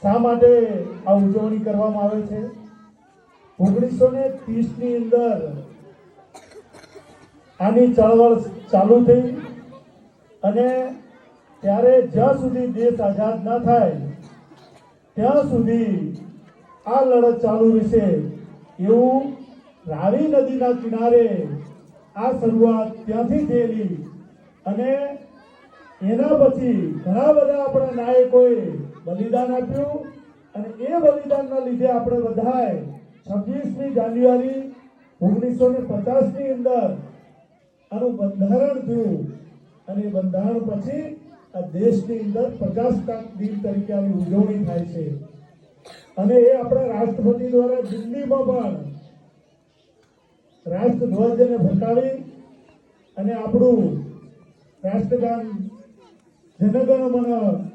શા માટે આ ઉજવણી કરવામાં આવે છે? 1930 ની અંદર આની ચળવળ ચાલુ થઈ અને ત્યારે જ્યાં સુધી દેશ આઝાદ ન થાય ત્યાં સુધી આ લડત ચાલુ રહેશે એવું રાવી નદીના કિનારે આ શરૂઆત ત્યાંથી થયેલી અને એના પછી ઘણા બધા આપણા નાયકોએ બલિદાન આપ્યું અને એ બલિદાનના લીધે આપણે બધાએ 26મી જાન્યુઆરી 1950 ની અંદર આનું બંધારણ થયું અને બંધારણ પછી આ દેશની અંદર પ્રજાસત્તાક દિન તરીકે આની ઉજવણી થાય છે અને એ આપણા રાષ્ટ્રપતિ દ્વારા દિલ્હીમાં પણ રાષ્ટ્રધ્વજને ફરકાવી અને આપણું રાષ્ટ્રગાન જનગણ મન